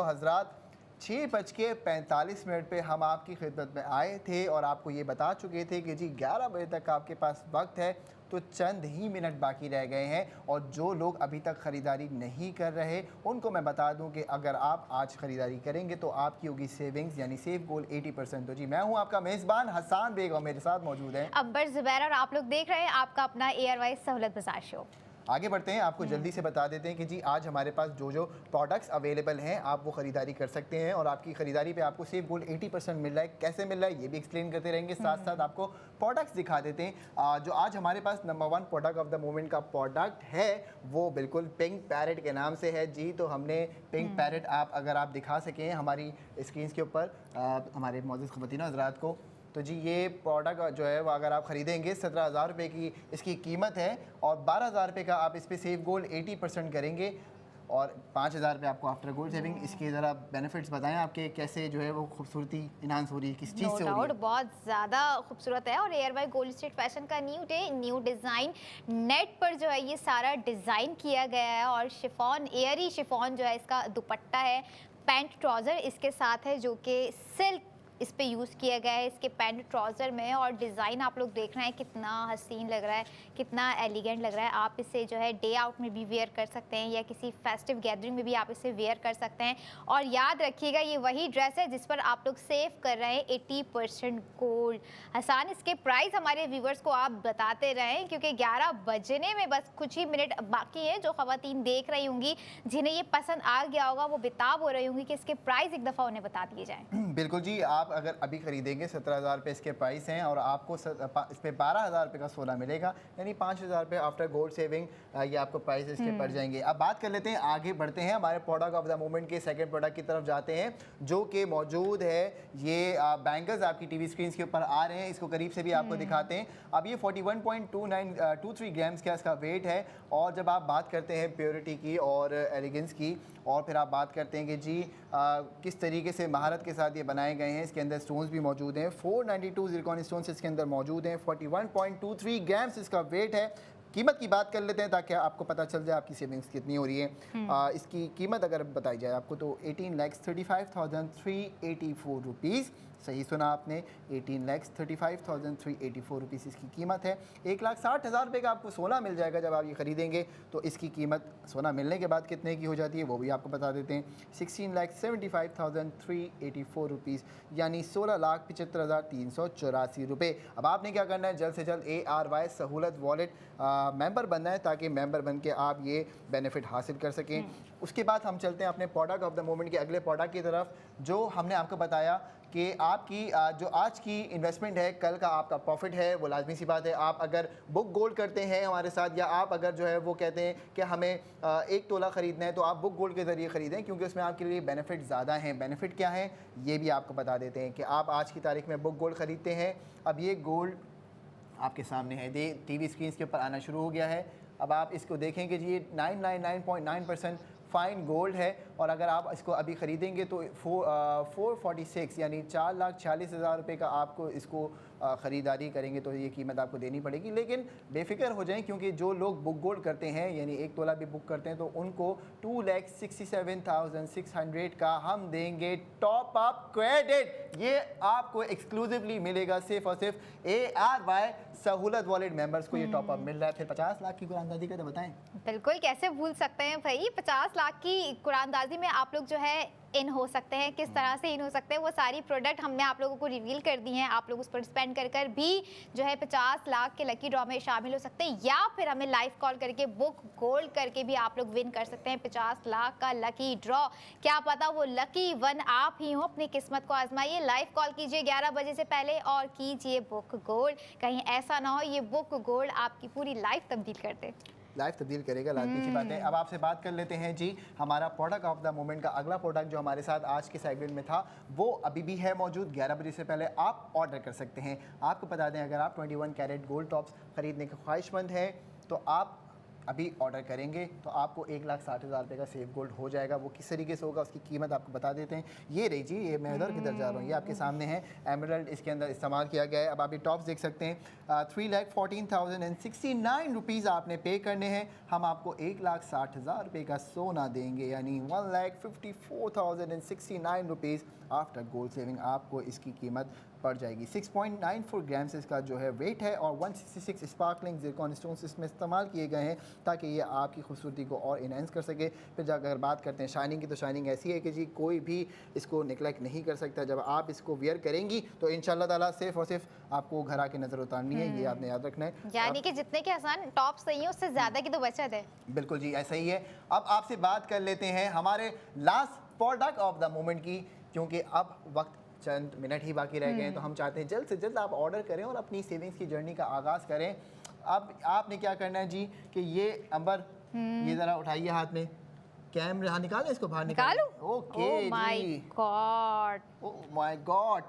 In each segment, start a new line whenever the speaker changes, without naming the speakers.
तो हजरात 6:45 पे हम आपकी खिदमत में आए थे और आपको ये बता चुके थे कि जी 11 बजे तक आपके पास वक्त है, तो चंद ही मिनट बाकी रह गए हैं। और जो लोग अभी तक ख़रीदारी नहीं कर रहे उनको मैं बता दूं कि अगर आप आज ख़रीदारी करेंगे तो आपकी होगी सेविंग्स यानी सेव गोल 80%। तो जी मैं हूं आपका मेज़बान हसान बेग और मेरे साथ मौजूद हैं
अंबर ज़ुबैर और आप लोग देख रहे हैं आपका अपना ARY सहूलत बाजार शो।
आगे बढ़ते हैं, आपको जल्दी से बता देते हैं कि जी आज हमारे पास जो जो प्रोडक्ट्स अवेलेबल हैं आप वो ख़रीदारी कर सकते हैं और आपकी ख़रीदारी पे आपको सेव गोल्ड 80% मिल रहा है। कैसे मिल रहा है ये भी एक्सप्लेन करते रहेंगे, साथ साथ आपको प्रोडक्ट्स दिखा देते हैं। जो आज हमारे पास number 1 product of the moment का प्रोडक्ट है वो बिल्कुल पिंक पैरेट के नाम से है जी। तो हमने पिंक पैरेट आप अगर आप दिखा सकें हमारी स्क्रीन के ऊपर हमारे मौजूद ख़वातीन हज़रात को, तो जी ये प्रोडक्ट जो है वो अगर आप ख़रीदेंगे 17,000 रुपये की इसकी कीमत है और 12,000 रुपये का आप इस पर सेव गोल्ड 80% करेंगे और 5,000 रुपये आपको आफ्टर गोल्ड सेविंग। इसके ज़रा बेनिफिट्स बताएं आपके कैसे जो है वो खूबसूरती इन्हांस हो रही है, किस चीज़ से हो रही है?
बहुत ज़्यादा खूबसूरत है और ARY गोल्ड स्ट्रीट फैशन का new day new design net पर जो है ये सारा डिज़ाइन किया गया है और शिफॉन एयरी शिफॉन जो है इसका दुपट्टा है, पैंट ट्राउज़र इसके साथ है जो कि सिल्क इस पे यूज़ किया गया है इसके पैंट ट्राउज़र में। और डिज़ाइन आप लोग देख रहे हैं कितना हसीन लग रहा है, कितना एलिगेंट लग रहा है। आप इसे जो है डे आउट में भी वेयर कर सकते हैं या किसी फेस्टिव गैदरिंग में भी आप इसे वेयर कर सकते हैं। और याद रखिएगा ये वही ड्रेस है जिस पर आप लोग सेव कर रहे हैं 80% गोल्ड। हसान इसके प्राइस हमारे व्यूवर्स को आप बताते रहें क्योंकि 11 बजने में बस कुछ ही मिनट बाकी है। जो ख़वातीन देख रही होंगी जिन्हें ये पसंद आ गया होगा वो बेताब हो रही होंगी कि इसके प्राइस एक दफ़ा उन्हें बता दिए जाएँ।
बिल्कुल जी, आप अगर अभी खरीदेंगे 17,000 रुपये इसके प्राइस हैं और आपको इस पर 12,000 रुपये का सोना मिलेगा यानी 5,000 रुपये आफ्टर गोल्ड सेविंग ये आपको प्राइस इसके पड़ जाएंगे। अब बात कर लेते हैं, आगे बढ़ते हैं हमारे प्रोडक्ट ऑफ द मोमेंट के सेकंड प्रोडक्ट की तरफ जाते हैं जो कि मौजूद है। ये बैंगल्स आपकी टीवी स्क्रीन के ऊपर आ रहे हैं, इसको करीब से भी आपको दिखाते हैं। अब ये 41.23 ग्राम्स का इसका वेट है और जब आप बात करते हैं प्योरिटी की और एलिगेंस की और फिर आप बात करते हैं कि जी किस तरीके से महारत के साथ ये बनाए गए हैं, इसके अंदर स्टोन्स भी मौजूद हैं। 492 ज़िरकॉन स्टोन्स इसके अंदर मौजूद हैं। 41.23 ग्राम्स इसका वेट है। कीमत की बात कर लेते हैं ताकि आपको पता चल जाए आपकी सेविंग्स कितनी हो रही है। इसकी कीमत अगर बताई जाए आपको तो 18,35,384 रुपीज़। सही सुना आपने, 18,35,384 रुपीज़ इसकी कीमत है। 1,60,000 रुपये का आपको सोना मिल जाएगा जब आप ये ख़रीदेंगे। तो इसकी कीमत सोना मिलने के बाद कितने की हो जाती है वो भी आपको बता देते हैं। 16,75,384 रुपीज़ यानी 16,75,384 रुपये। अब आपने क्या करना है, जल्द से जल्द ARY सहूलत वॉलेट मेंबर बनना है ताकि मेंबर बन के आप ये बेनिफिट हासिल कर सकें। उसके बाद हम चलते हैं अपने प्रोडक्ट ऑफ द मोमेंट के अगले प्रोडक्ट की तरफ जो हमने आपको बताया कि आपकी जो आज की इन्वेस्टमेंट है कल का आपका प्रॉफिट है। वो लाजमी सी बात है, आप अगर बुक गोल्ड करते हैं हमारे साथ या आप अगर जो है वो कहते हैं कि हमें 1 तोला ख़रीदना है तो आप बुक गोल्ड के ज़रिए ख़रीदें क्योंकि उसमें आपके लिए बेनिफिट ज़्यादा हैं। बेनिफिट क्या है ये भी आपको बता देते हैं कि आप आज की तारीख में बुक गोल्ड ख़रीदते हैं। अब ये गोल्ड आपके सामने है, टीवी स्क्रीन के ऊपर आना शुरू हो गया है। अब आप इसको देखेंगे जी 999.9% फ़ाइन गोल्ड है और अगर आप इसको अभी ख़रीदेंगे तो 446 यानी 4,40,000 रुपये का आपको इसको ख़रीदारी करेंगे तो ये कीमत आपको देनी पड़ेगी। लेकिन बेफिक्र हो जाएं क्योंकि जो लोग बुक गोल्ड करते हैं यानी 1 तोला भी बुक करते हैं तो उनको 2,67,600 का हम देंगे टॉप अप क्रेडिट। ये आपको एक्सक्लूसिवली मिलेगा सिर्फ और सिर्फ ARY सहूलत वॉलेट मेंबर्स को ये टॉप अप मिल रहा है। फिर 50 लाख की कुरानदाजी का तो बताएं।
बिल्कुल, कैसे भूल सकते हैं भाई, 50 लाख की कुरानदाजी में आप लोग जो है इन हो सकते हैं। किस तरह से इन हो सकते हैं वो सारी प्रोडक्ट हमने आप लोगों को रिवील कर दी हैं। आप लोग उस पर स्पेंड कर भी जो है 50 लाख के लकी ड्रॉ में शामिल हो सकते हैं या फिर हमें लाइव कॉल करके बुक गोल्ड करके भी आप लोग विन कर सकते हैं 50 लाख का लकी ड्रॉ। क्या पता वो लकी वन आप ही हो। अपनी किस्मत को आजमाइए, लाइव कॉल कीजिए 11 बजे से पहले और कीजिए बुक गोल्ड। कहीं ऐसा ना हो ये बुक गोल्ड आपकी पूरी लाइफ तब्दील कर दे।
लाइफ तब्दील करेगा, लाजमी सी बात है। अब आपसे बात कर लेते हैं जी हमारा प्रोडक्ट ऑफ द मोमेंट का अगला प्रोडक्ट जो हमारे साथ आज के सेगमेंट में था वो अभी भी है मौजूद। 11 बजे से पहले आप ऑर्डर कर सकते हैं। आपको बता दें अगर आप 21 कैरेट गोल्ड टॉप्स ख़रीदने के ख्वाहिशमंद हैं तो आप अभी ऑर्डर करेंगे तो आपको 1,60,000 रुपये का सेफ गोल्ड हो जाएगा। वो किस तरीके से होगा उसकी कीमत आपको बता देते हैं। ये रही जी, ये मैं इधर किधर जा रहा हूँ, ये आपके सामने है। एमरल्ड इसके अंदर इस्तेमाल किया गया है। अब आप ये टॉप्स देख सकते हैं। 3,14,069 रुपीज़ आपने पे करने हैं। हम आपको 1,60,000 रुपये का सोना देंगे, यानी 1,54,069 रुपीज़ आफ्टर गोल्ड सेविंग आपको इसकी कीमत पड़ जाएगी। 6.94 ग्राम्स इसका जो है वेट है और 166 स्पार्कलिंग ज़िरकॉन स्टोन्स इसमें इस्तेमाल किए गए हैं ताकि ये आपकी खूबसूरती को और इनहेंस कर सके। फिर जब अगर बात करते हैं शाइनिंग की, तो शाइनिंग ऐसी है कि जी कोई भी इसको निगलेक्ट नहीं कर सकता। जब आप इसको वियर करेंगी तो इंशाल्लाह ताला सिर्फ और सिर्फ आपको घर आके नज़र उतारनी है, ये आपने याद रखना है।
यानी कि जितने के आसान टॉप सही है उससे ज़्यादा की तो बचत है।
बिल्कुल जी, ऐसा ही है। अब आपसे बात कर लेते हैं हमारे last product of the moment की, क्योंकि अब वक्त चंद मिनट ही बाकी रह गए हैं, तो हम चाहते हैं जल्द से जल्द आप ऑर्डर करें और अपनी सेविंग्स की जर्नी का आगाज़ करें। अब आपने क्या करना है जी कि ये अंबर ये ज़रा उठाइए हाथ में, कैमरा निकालें, इसको बाहर
निकालूं?
Okay
oh my God,
oh my God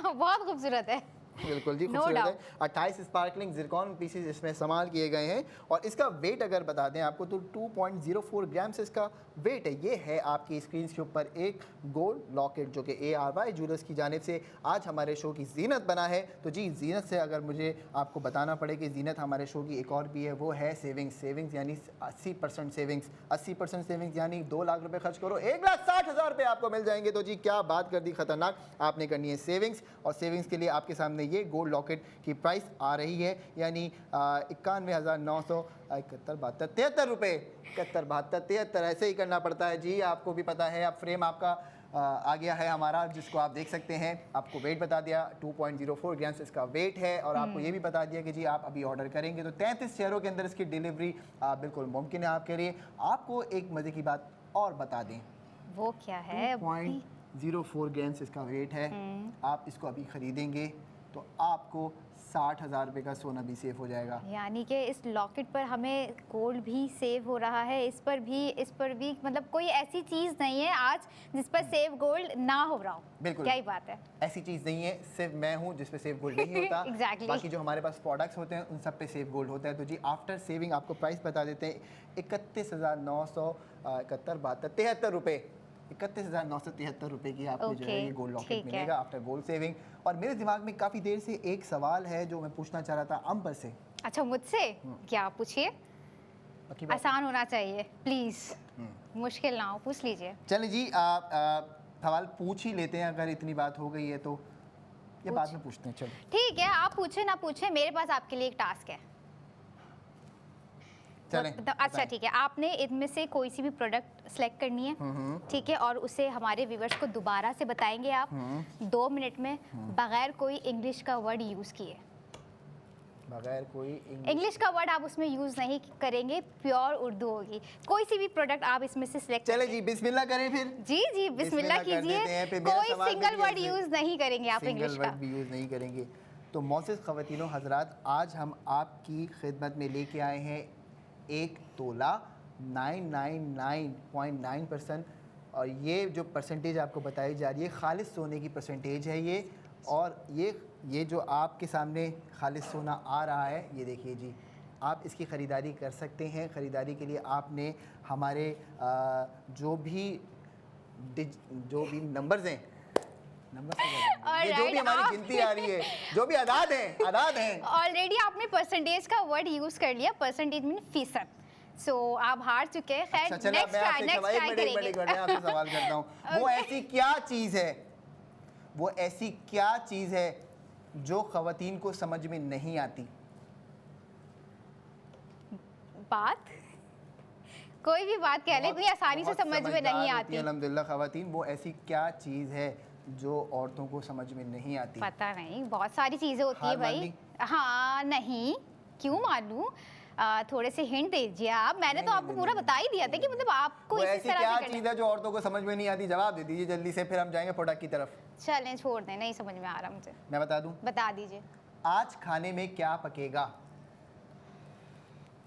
बहुत खूबसूरत है।
बिल्कुल जी,
No
खूबसूरत है।
doubt.
28 स्पार्कलिंग ज़िरकॉन पीसेस इसमें इस्तेमाल किए गए हैं और इसका वेट अगर बता दें आपको तो 2.04 ग्राम्स इसका वेट है। ये है आपकी स्क्रीन के ऊपर एक गोल्ड लॉकेट जो कि ARY ज्वेलर्स की जानिब से आज हमारे शो की जीनत बना है। तो जी जीनत से अगर मुझे आपको बताना पड़े कि जीनत हमारे शो की एक और भी है, वो है सेविंग्स यानी 80% सेविंग्स। 80% सेविंग्स यानी 2 लाख रुपए खर्च करो 1,60,000 रुपये आपको मिल जाएंगे। तो जी क्या बात कर दी खतरनाक, आपने करनी है सेविंग्स, और सेविंग्स के लिए आपके सामने ये गोल्ड लॉकेट की प्राइस आ रही है, यानी 91,971 रुपये 71 ऐसे ही करना पड़ता है जी। आपको भी पता है, अब फ्रेम आपका आ गया है हमारा, जिसको आप देख सकते हैं। आपको वेट बता दिया, 2.04 ग्राम्स इसका वेट है, और आपको ये भी बता दिया कि जी आप अभी ऑर्डर करेंगे तो 33 शहरों के अंदर इसकी डिलीवरी बिल्कुल मुमकिन है आपके लिए। आपको एक मज़े की बात और बता दें,
वो क्या है?
2.04 ग्राम्स इसका वेट है। आप इसको अभी ख़रीदेंगे तो आपको 60,000 रुपये का सोना भी सेव हो जाएगा।
यानी कि इस लॉकेट पर हमें गोल्ड भी सेव हो रहा है, इस पर भी मतलब कोई ऐसी चीज़ नहीं है आज जिस पर सेव गोल्ड ना हो रहा हो।
बिल्कुल,
क्या ही बात है,
ऐसी चीज़ नहीं है। सिर्फ मैं हूँ जिस पे सेव गोल्ड नहीं होता।
Exactly.
बाकी जो हमारे पास प्रोडक्ट्स होते हैं उन सब पे सेव गोल्ड होता है। तो जी आफ्टर सेविंग आपको प्राइस बता देते हैं 31,971 रुपये 31,973 रुपये की आपको जो है ये गोल्ड लॉकेट मिलेगा आफ्टर गोल्ड सेविंग। और मेरे दिमाग में काफ़ी देर से एक सवाल है जो मैं पूछना चाह रहा था अंबर से।
अच्छा, मुझसे? क्या पूछिए, आसान होना चाहिए प्लीज़, मुश्किल ना हो, पूछ लीजिए।
चलिए जी, आप सवाल पूछ ही लेते हैं, अगर इतनी बात हो गई है तो ये बाद में पूछते हैं। चलो
ठीक है, आप पूछे ना पूछे, मेरे पास आपके लिए एक टास्क है। अच्छा ठीक है, आपने इनमें से कोई सी भी प्रोडक्ट सेलेक्ट करनी है, ठीक है, और उसे हमारे व्यूवर्स को दोबारा से बताएंगे आप 2 मिनट में, बगैर कोई इंग्लिश का वर्ड यूज़ किए।
बगैर कोई
इंग्लिश का वर्ड आप उसमें यूज़ नहीं करेंगे, प्योर उर्दू होगी। कोई सी भी प्रोडक्ट आप इसमें से सिलेक्ट
चले जी, बिस्मिल्लाह करें फिर।
जी बिस्मिल्लाह कीजिए। कोई सिंगल वर्ड यूज़ नहीं करेंगे आप, इंग्लिश का
भी यूज़ नहीं करेंगे। तो मोअज़्ज़ज़ ख़वातीनो हज़रात, आज हम आपकी खिदमत में लेके आए हैं 1 तोला 999.9%, और ये जो परसेंटेज आपको बताई जा रही है खालिस सोने की परसेंटेज है ये। और ये जो आपके सामने खालिस सोना आ रहा है, ये देखिए जी, आप इसकी ख़रीदारी कर सकते हैं। ख़रीदारी के लिए आपने हमारे जो भी नंबर्स हैं, ये जो भी हमारी गिनती आ रही है, जो भी आदाद हैं
ऑलरेडी आपने परसेंटेज का वर्ड यूज़ कर लिया, परसेंटेज मीन फीसद। सो आप हार चुके हैं। खैर, नेक्स्ट ट्राई करेंगे।
मैं आपसे सवाल करता हूँ, वो ऐसी क्या चीज़ है जो ख़वातीन को समझ में नहीं आती?
बात, कोई भी बात कह ले, इतनी आसानी से समझ में नहीं आती।
अल्हम्दुलिल्लाह ख़वातीन, वो ऐसी क्या चीज़ है जो औरतों को समझ में नहीं आती?
पता नहीं, बहुत सारी चीज़ें होती है भाई। हाँ, नहीं क्यों मानूं, थोड़े से हिंट दीजिए आप। मैंने तो आपको पूरा बता ही दिया था कि मतलब आपको इसी
ऐसी क्या चीज़ है जो औरतों को समझ में नहीं आती? जवाब दे दीजिए जल्दी से, फिर हम जाएंगे प्रोडक्ट की तरफ।
चलें, छोड़ दें, नहीं समझ में आ रहा मुझे।
मैं बता दूं?
बता दीजिए।
आज खाने में क्या पकेगा?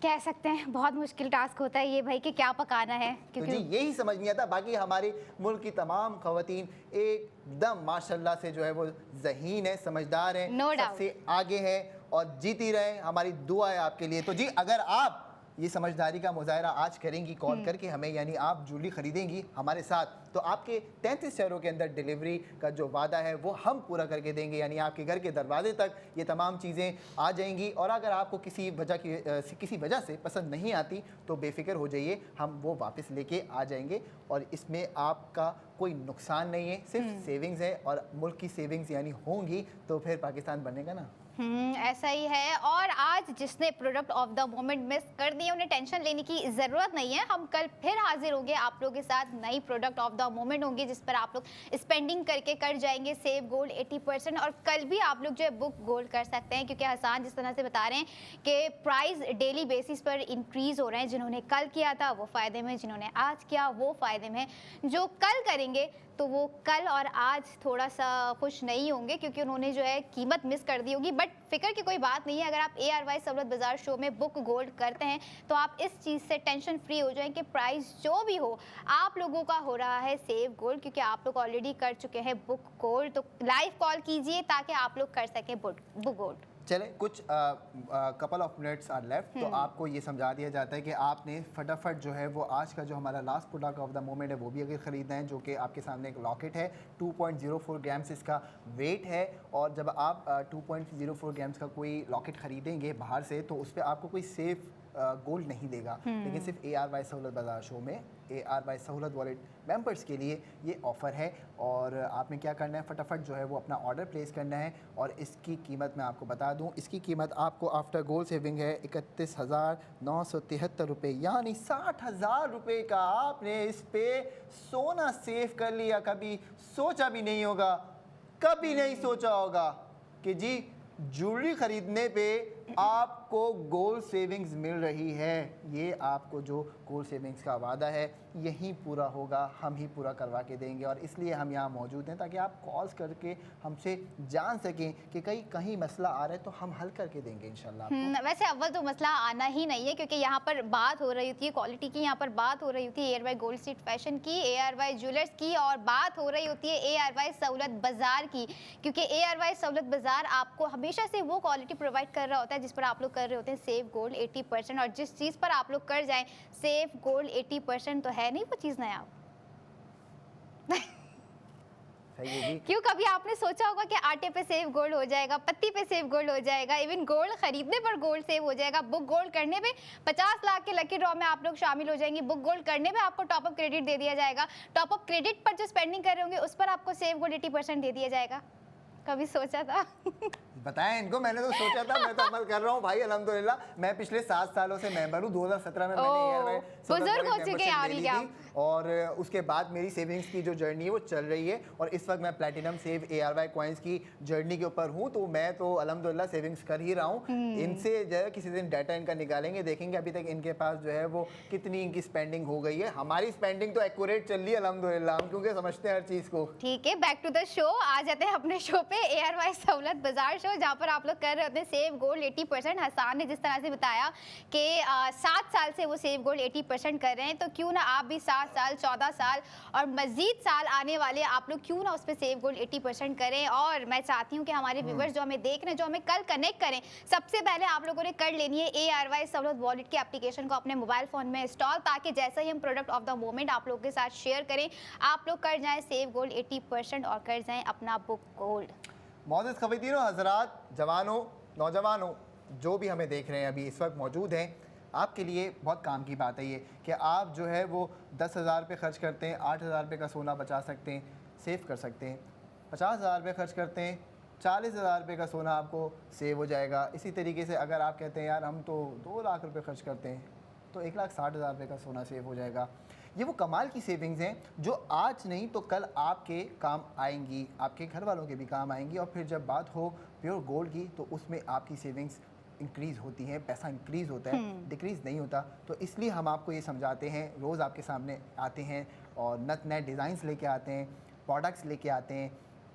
कह सकते हैं बहुत मुश्किल टास्क होता है ये भाई कि क्या पकाना है,
क्योंकि तो जी यही समझ नहीं आता। बाकी हमारे मुल्क की तमाम ख़वातीन एकदम माशाल्लाह से जो है वो ज़हीन है, समझदार हैं,
No doubt.
सबसे आगे हैं और जीती रहे। हमारी दुआ है आपके लिए। तो जी अगर आप ये समझदारी का मुजाहरा आज करेंगी कॉल करके हमें, यानी आप ज्वेलरी खरीदेंगी हमारे साथ, तो आपके 33 शहरों के अंदर डिलीवरी का जो वादा है वो हम पूरा करके देंगे, यानी आपके घर के दरवाजे तक ये तमाम चीज़ें आ जाएंगी। और अगर आपको किसी वजह से पसंद नहीं आती तो बेफिक्र हो जाइए, हम वो वापस लेके आ जाएंगे और इसमें आपका कोई नुकसान नहीं है, सिर्फ सेविंग्स है, और मुल्क की सेविंग्स यानी होंगी तो फिर पाकिस्तान बनेगा ना।
ऐसा ही है। और आज जिसने product of the moment miss कर दिए उन्हें टेंशन लेने की ज़रूरत नहीं है। हम कल फिर हाजिर होंगे आप लोगों के साथ, नई प्रोडक्ट ऑफ द मोमेंट होंगी जिस पर आप लोग स्पेंडिंग करके कर जाएंगे सेव गोल्ड 80%। और कल भी आप लोग जो है बुक गोल्ड कर सकते हैं, क्योंकि हसान जिस तरह से बता रहे हैं कि प्राइस डेली बेसिस पर इंक्रीज हो रहे हैं। जिन्होंने कल किया था वो फ़ायदे में, जिन्होंने आज किया वो फ़ायदे में, जो कल करेंगे तो वो कल और आज थोड़ा सा खुश नहीं होंगे क्योंकि उन्होंने जो है कीमत मिस कर दी होगी। बट फिक्र की कोई बात नहीं है, अगर आप ARY सहूलत बाजार शो में बुक गोल्ड करते हैं तो आप इस चीज़ से टेंशन फ्री हो जाएं कि प्राइस जो भी हो आप लोगों का हो रहा है सेव गोल्ड, क्योंकि आप लोग ऑलरेडी कर चुके हैं बुक गोल्ड। तो लाइव कॉल कीजिए ताकि आप लोग कर सकें बुक गोल्ड।
चले कुछ couple of minutes are left, तो आपको ये समझा दिया जाता है कि आपने फटाफट जो है वो आज का जो हमारा last product of the moment है वो भी अगर ख़रीदना है, जो कि आपके सामने एक लॉकेट है, 2.04 ग्राम्स इसका वेट है। और जब आप 2.04 ग्राम्स का कोई लॉकेट ख़रीदेंगे बाहर से तो उस पर आपको कोई सेफ गोल्ड नहीं देगा, लेकिन सिर्फ ARY सहूलत बाजार शो में ARY सहूलत वॉलेट मेंबर्स के लिए ये ऑफ़र है। और आपने क्या करना है, फटाफट जो है वो अपना ऑर्डर प्लेस करना है। और इसकी कीमत मैं आपको बता दूं, इसकी कीमत आपको आफ्टर गोल्ड सेविंग है 31,973 रुपये, यानी 60,000 रुपये का आपने इस पे सोना सेव कर लिया। कभी सोचा भी नहीं होगा, कभी नहीं सोचा होगा कि जी ज्वेलरी ख़रीदने पे आपको गोल्ड सेविंग्स मिल रही है। ये आपको जो गोल्ड सेविंग्स का वादा है यही पूरा होगा, हम ही पूरा करवा के देंगे। और इसलिए हम यहाँ मौजूद हैं ताकि आप कॉल्स करके हमसे जान सकें कि कहीं मसला आ रहा है तो हम हल करके देंगे इंशाल्लाह।
वैसे अव्वल तो मसला आना ही नहीं है, क्योंकि यहाँ पर बात हो रही होती है क्वालिटी की, यहाँ पर बात हो रही होती है ARY गोल्ड स्ट्रीट फैशन की, ARY ज्वेलर्स की, और बात हो रही होती है ARY सहूलत बाजार की। क्योंकि ARY सहूलत बाजार आपको हमेशा से वो क्वालिटी प्रोवाइड कर रहा होता है जिस पर आप लोग कर रहे होते हैं सेव गोल्ड 80%। और जिस चीज़ पर आप लोग कर जाएं सेव गोल्ड 80%, तो है नहीं वो चीज़ नया। क्यों कभी आपने सोचा होगा कि आटे पे सेव गोल्ड हो जाएगा, पत्ती पे सेव गोल्ड हो जाएगा, इवन गोल्ड खरीदने पर गोल्ड सेव हो जाएगा, बुक गोल्ड करने पे 50 लाख के लकी ड्रॉ में आप लोग शामिल हो जाएंगे, बुक गोल्ड करने पे आपको टॉप अप क्रेडिट दे दिया जाएगा, टॉप अप क्रेडिट पर जो स्पेंडिंग कर रहे होंगे उस पर आपको सेव गोल्ड 80% दे दिया जाएगा। कभी सोचा था?
बताएं इनको, मैंने तो सोचा था, मैं तो अमल कर रहा हूँ भाई अल्हम्दुलिल्लाह। मैं पिछले 7 सालों से मेंबर हूँ, 2017 में मैंने
बुजुर्ग हो चुके हैं
ले ली थी। और उसके बाद मेरी सेविंग्स की जो जर्नी है वो चल रही है। और इस वक्त मैं प्लेटिनम सेव ARY कॉइन्स की जर्नी के ऊपर हूँ, तो मैं तो अल्हम्दुलिल्लाह सेविंग्स कर ही रहा हूँ। इनसे जो है किसी दिन डाटा इनका निकालेंगे, देखेंगे अभी तक इनके पास जो है वो कितनी इनकी स्पेंडिंग हो गई है। हमारी स्पेंडिंग तो एक्यूरेट चल रही है अल्हम्दुलिल्लाह, हम क्योंकि समझते हैं हर चीज़ को।
ठीक है, बैक टू द शो आ जाते हैं अपने शो पे, ARY सहूलत बाजार शो, जहाँ पर आप लोग कर रहे होते हैं सेव गोल्ड 80%। हसान ने जिस तरह से बताया कि 7 साल से वो सेव गोल्ड 80% कर रहे हैं, तो क्यों ना आप भी 7 साल 14 साल और मजीद साल आने वाले आप लोग क्यों ना उस पर सेव गोल्ड 80% करें। और मैं चाहती हूँ कि हमारे व्यूवर्स जो हमें देख रहे हैं, जो हमें कल कनेक्ट करें, सबसे पहले आप लोगों ने कर लेनी है ARY सहूलत वॉलेट की एप्लीकेशन को अपने मोबाइल फ़ोन में इंस्टॉल, ताकि जैसा ही हम प्रोडक्ट ऑफ द मोमेंट आप लोगों के साथ शेयर करें आप लोग कर जाएँ सेव गोल्ड 80% और कर जाएँ अपना बुक गोल्ड।
मौजूद ख़वातीनो, हज़रात, जवानों, नौजवानों जो भी हमें देख रहे हैं अभी इस वक्त मौजूद हैं, आपके लिए बहुत काम की बात है ये कि आप जो है वो 10,000 रुपये खर्च करते हैं, 8,000 रुपये का सोना बचा सकते हैं, सेव कर सकते हैं। 50,000 रुपये खर्च करते हैं, 40,000 रुपये का सोना आपको सेव हो जाएगा। इसी तरीके से अगर आप कहते हैं यार हम तो 2 लाख रुपये खर्च करते हैं, तो 1,60,000 रुपये का सोना सेव हो जाएगा। ये वो कमाल की सेविंग्स हैं जो आज नहीं तो कल आपके काम आएंगी, आपके घर वालों के भी काम आएंगी। और फिर जब बात हो प्योर गोल्ड की तो उसमें आपकी सेविंग्स इंक्रीज़ होती हैं, पैसा इंक्रीज़ होता है, डिक्रीज़ नहीं होता। तो इसलिए हम आपको ये समझाते हैं, रोज़ आपके सामने आते हैं और नए डिज़ाइंस लेके आते हैं, प्रोडक्ट्स लेके आते हैं,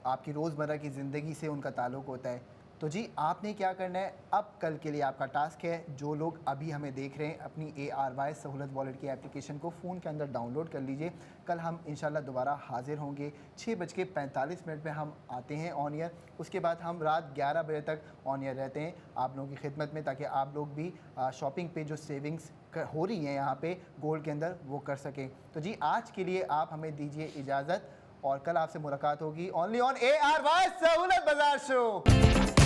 आपकी रोज़मर्रा की ज़िंदगी से उनका ताल्लुक़ होता है। तो जी आपने क्या करना है, अब कल के लिए आपका टास्क है, जो लोग अभी हमें देख रहे हैं अपनी ARY सहूलत वॉलेट की एप्लीकेशन को फ़ोन के अंदर डाउनलोड कर लीजिए। कल हम इंशाल्लाह दोबारा हाजिर होंगे, 6:45 में हम आते हैं ऑन ईयर। उसके बाद हम रात 11 बजे तक ऑन ईयर रहते हैं आप लोगों की खिदमत में, ताकि आप लोग भी शॉपिंग पे जो सेविंग्स हो रही हैं यहाँ पे गोल्ड के अंदर वो कर सकें। तो जी आज के लिए आप हमें दीजिए इजाज़त और कल आपसे मुलाकात होगी ओनली ऑन ARY सहूलत बाजार शो।